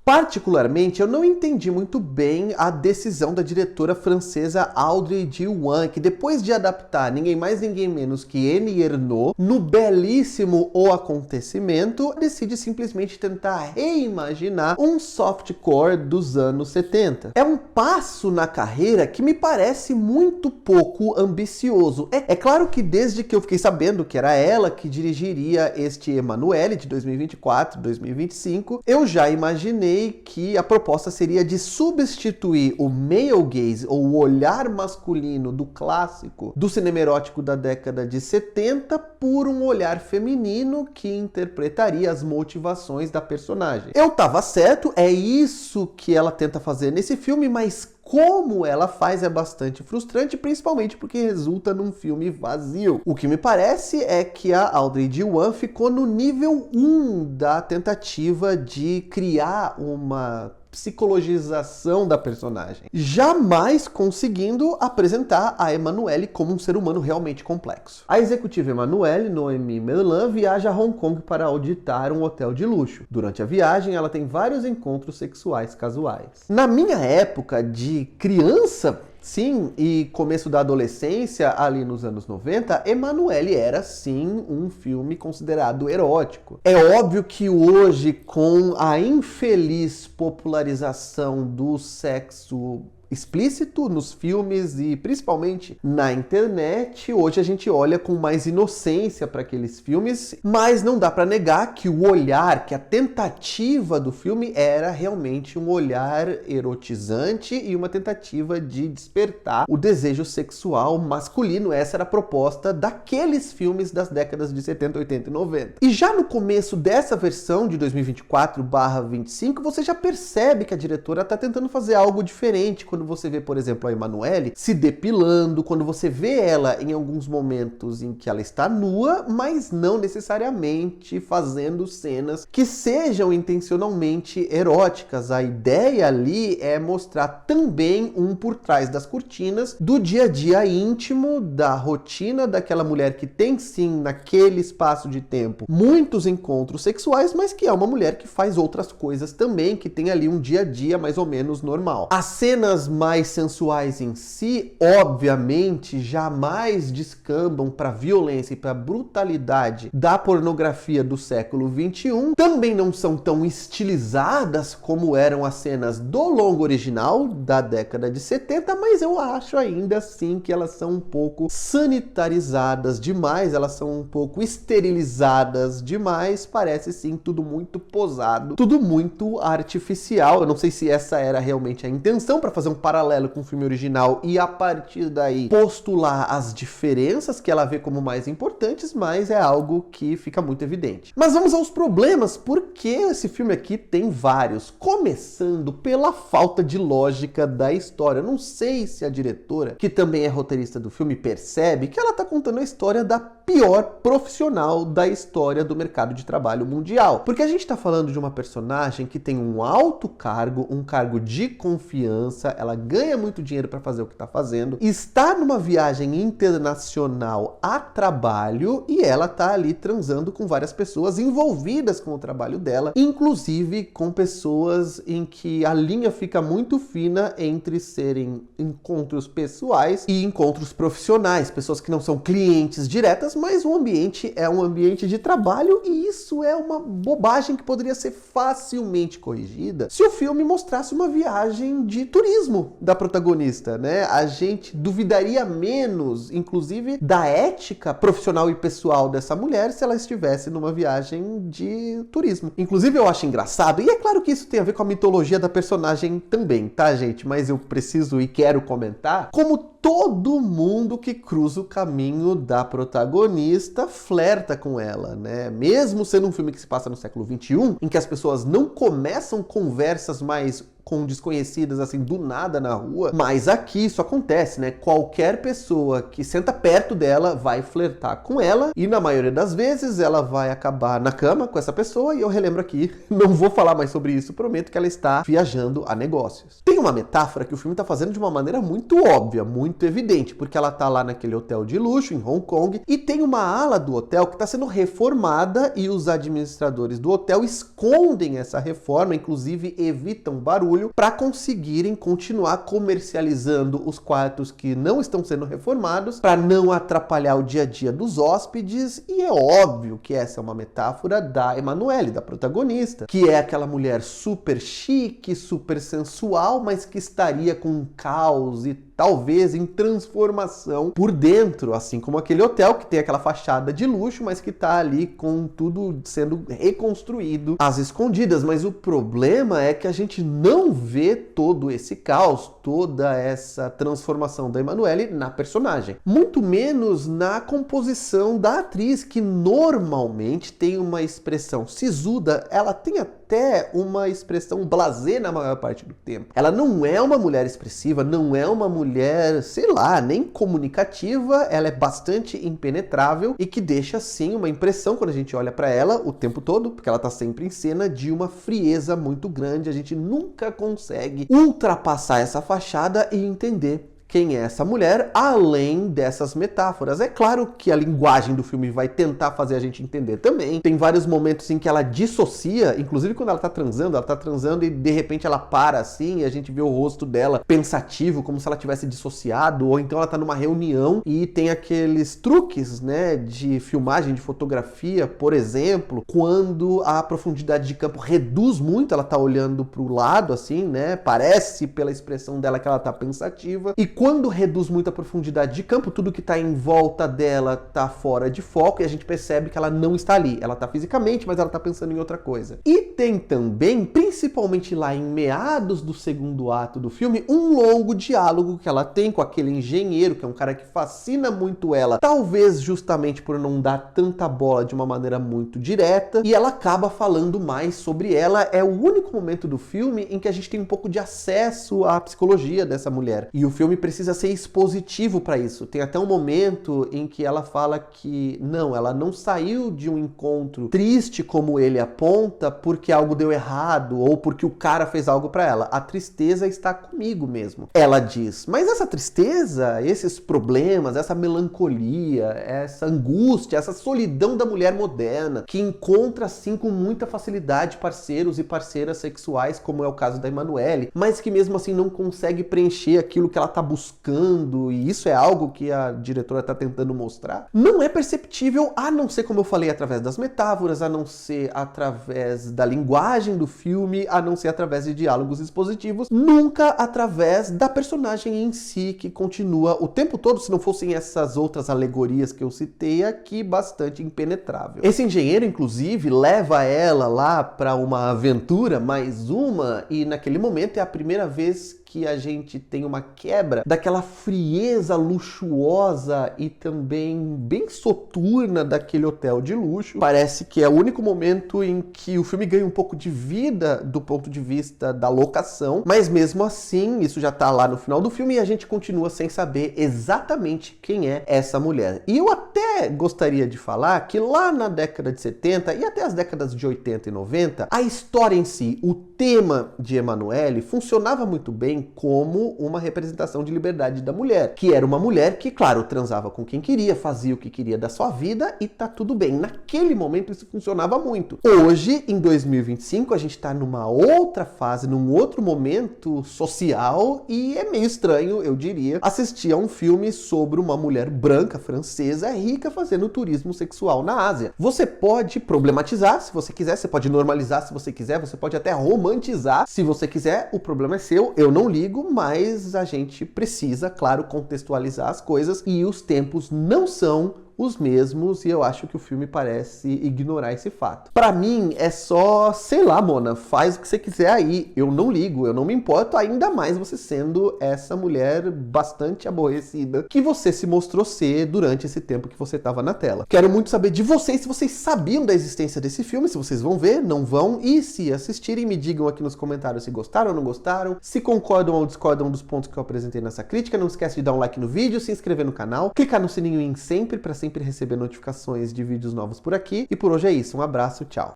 Particularmente, eu não entendi muito bem a decisão da diretora francesa Audrey Diwan, que depois de adaptar ninguém mais ninguém menos que Annie Ernaux no belíssimo O Acontecimento, decide simplesmente tentar reimaginar um softcore dos anos 70. É um passo na carreira que me parece muito pouco ambicioso. É claro que desde que eu fiquei sabendo que era ela que dirigiria este Emanuele de 2024, 2025, eu já imaginei que a proposta seria de substituir o male gaze, ou o olhar masculino do clássico do cinema erótico da década de 70, por um olhar feminino que interpretaria as motivações da personagem. Eu tava certo, é isso que ela tenta fazer nesse filme, mas como ela faz é bastante frustrante, principalmente porque resulta num filme vazio. O que me parece é que a Audrey Diwan ficou no nível 1 da tentativa de criar uma psicologização da personagem, jamais conseguindo apresentar a Emanuele como um ser humano realmente complexo. A executiva Emanuele, Noémie Merlan, viaja a Hong Kong para auditar um hotel de luxo. Durante a viagem, ela tem vários encontros sexuais casuais. Na minha época de criança, sim, e começo da adolescência, ali nos anos 90, Emanuele era sim um filme considerado erótico. É óbvio que hoje, com a infeliz popularização do sexo explícito nos filmes e principalmente na internet, hoje a gente olha com mais inocência para aqueles filmes, mas não dá para negar que o olhar, que a tentativa do filme era realmente um olhar erotizante e uma tentativa de despertar o desejo sexual masculino. Essa era a proposta daqueles filmes das décadas de 70, 80 e 90. E já no começo dessa versão de 2024/25, você já percebe que a diretora está tentando fazer algo diferente. Quando você vê, por exemplo, a Emanuele se depilando, quando você vê ela em alguns momentos em que ela está nua, mas não necessariamente fazendo cenas que sejam intencionalmente eróticas. A ideia ali é mostrar também um por trás das cortinas do dia a dia íntimo, da rotina daquela mulher que tem sim, naquele espaço de tempo, muitos encontros sexuais, mas que é uma mulher que faz outras coisas também, que tem ali um dia a dia mais ou menos normal. As cenas mais sensuais em si, obviamente, jamais descambam para violência e para brutalidade da pornografia do século XXI. Também não são tão estilizadas como eram as cenas do longo original da década de 70, mas eu acho ainda assim que elas são um pouco sanitarizadas demais, elas são um pouco esterilizadas demais, parece sim tudo muito posado, tudo muito artificial. Eu não sei se essa era realmente a intenção, para fazer um paralelo com o filme original e a partir daí postular as diferenças que ela vê como mais importantes, mas é algo que fica muito evidente. Mas vamos aos problemas, porque esse filme aqui tem vários, começando pela falta de lógica da história. Eu não sei se a diretora, que também é roteirista do filme, percebe que ela está contando a história da pior profissional da história do mercado de trabalho mundial. Porque a gente está falando de uma personagem que tem um alto cargo, um cargo de confiança, ela ganha muito dinheiro para fazer o que está fazendo, está numa viagem internacional a trabalho e ela está ali transando com várias pessoas envolvidas com o trabalho dela, inclusive com pessoas em que a linha fica muito fina entre serem encontros pessoais e encontros profissionais, pessoas que não são clientes diretas, mas o ambiente é um ambiente de trabalho e isso é uma bobagem que poderia ser facilmente corrigida se o filme mostrasse uma viagem de turismo da protagonista, né? A gente duvidaria menos, inclusive, da ética profissional e pessoal dessa mulher se ela estivesse numa viagem de turismo. Inclusive, eu acho engraçado, e é claro que isso tem a ver com a mitologia da personagem também, tá, gente? Mas eu preciso e quero comentar como todo mundo que cruza o caminho da protagonista flerta com ela, né? Mesmo sendo um filme que se passa no século XXI, em que as pessoas não começam conversas mais com desconhecidas assim do nada na rua, mas aqui isso acontece, né? Qualquer pessoa que senta perto dela vai flertar com ela e na maioria das vezes ela vai acabar na cama com essa pessoa e eu relembro aqui, não vou falar mais sobre isso, prometo que ela está viajando a negócios. Tem uma metáfora que o filme está fazendo de uma maneira muito óbvia, muito evidente, porque ela tá lá naquele hotel de luxo em Hong Kong e tem uma ala do hotel que está sendo reformada e os administradores do hotel escondem essa reforma, inclusive evitam barulho para conseguirem continuar comercializando os quartos que não estão sendo reformados para não atrapalhar o dia a dia dos hóspedes. E é óbvio que essa é uma metáfora da Emanuele, da protagonista, que é aquela mulher super chique, super sensual, mas que estaria com um caos e talvez em transformação por dentro, assim como aquele hotel que tem aquela fachada de luxo, mas que tá ali com tudo sendo reconstruído às escondidas. Mas o problema é que a gente não vê todo esse caos, toda essa transformação da Emanuele na personagem. Muito menos na composição da atriz, que normalmente tem uma expressão sisuda, ela tem até uma expressão blasé na maior parte do tempo. Ela não é uma mulher expressiva, não é uma mulher, sei lá, nem comunicativa, ela é bastante impenetrável e que deixa, sim, uma impressão quando a gente olha pra ela o tempo todo, porque ela tá sempre em cena, de uma frieza muito grande. A gente nunca consegue ultrapassar essa fachada e entender quem é essa mulher, além dessas metáforas. É claro que a linguagem do filme vai tentar fazer a gente entender também. Tem vários momentos em que ela dissocia, inclusive quando ela tá transando e de repente ela para assim e a gente vê o rosto dela pensativo, como se ela tivesse dissociado, ou então ela tá numa reunião e tem aqueles truques, né, de filmagem, de fotografia, por exemplo, quando a profundidade de campo reduz muito, ela tá olhando pro lado assim, né, parece pela expressão dela que ela tá pensativa, e quando reduz muito a profundidade de campo, tudo que está em volta dela está fora de foco e a gente percebe que ela não está ali. Ela está fisicamente, mas ela está pensando em outra coisa. E tem também, principalmente lá em meados do segundo ato do filme, um longo diálogo que ela tem com aquele engenheiro, que é um cara que fascina muito ela, talvez justamente por não dar tanta bola de uma maneira muito direta, e ela acaba falando mais sobre ela. É o único momento do filme em que a gente tem um pouco de acesso à psicologia dessa mulher. E o filme precisa ser expositivo para isso. Tem até um momento em que ela fala que não, ela não saiu de um encontro triste como ele aponta porque algo deu errado ou porque o cara fez algo para ela. A tristeza está comigo mesmo. Ela diz, mas essa tristeza, esses problemas, essa melancolia, essa angústia, essa solidão da mulher moderna, que encontra assim com muita facilidade parceiros e parceiras sexuais, como é o caso da Emanuele, mas que mesmo assim não consegue preencher aquilo que ela tá buscando, e isso é algo que a diretora está tentando mostrar, não é perceptível, a não ser, como eu falei, através das metáforas, a não ser através da linguagem do filme, a não ser através de diálogos expositivos, nunca através da personagem em si, que continua o tempo todo, se não fossem essas outras alegorias que eu citei aqui, bastante impenetrável. Esse engenheiro, inclusive, leva ela lá para uma aventura, mais uma, e naquele momento é a primeira vez que a gente tem uma quebra daquela frieza luxuosa e também bem soturna daquele hotel de luxo. Parece que é o único momento em que o filme ganha um pouco de vida do ponto de vista da locação, mas mesmo assim, isso já tá lá no final do filme e a gente continua sem saber exatamente quem é essa mulher. E eu até gostaria de falar que lá na década de 70 e até as décadas de 80 e 90, a história em si, o tema de Emanuele funcionava muito bem como uma representação de liberdade da mulher, que era uma mulher que, claro, transava com quem queria, fazia o que queria da sua vida e tá tudo bem. Naquele momento isso funcionava muito. Hoje, em 2025, a gente tá numa outra fase, num outro momento social e é meio estranho, eu diria, assistir a um filme sobre uma mulher branca, francesa, rica, fazendo turismo sexual na Ásia. Você pode problematizar se você quiser, você pode normalizar se você quiser, você pode até romantizar se você quiser, o problema é seu, eu não ligo, mas a gente precisa, claro, contextualizar as coisas e os tempos não são os mesmos e eu acho que o filme parece ignorar esse fato. Pra mim, é só, sei lá, Mona, faz o que você quiser aí. Eu não ligo, eu não me importo, ainda mais você sendo essa mulher bastante aborrecida que você se mostrou ser durante esse tempo que você tava na tela. Quero muito saber de vocês, se vocês sabiam da existência desse filme, se vocês vão ver, não vão, e se assistirem, me digam aqui nos comentários se gostaram ou não gostaram, se concordam ou discordam dos pontos que eu apresentei nessa crítica. Não esquece de dar um like no vídeo, se inscrever no canal, clicar no sininho em sempre para sempre receber notificações de vídeos novos por aqui. E por hoje é isso, um abraço, tchau!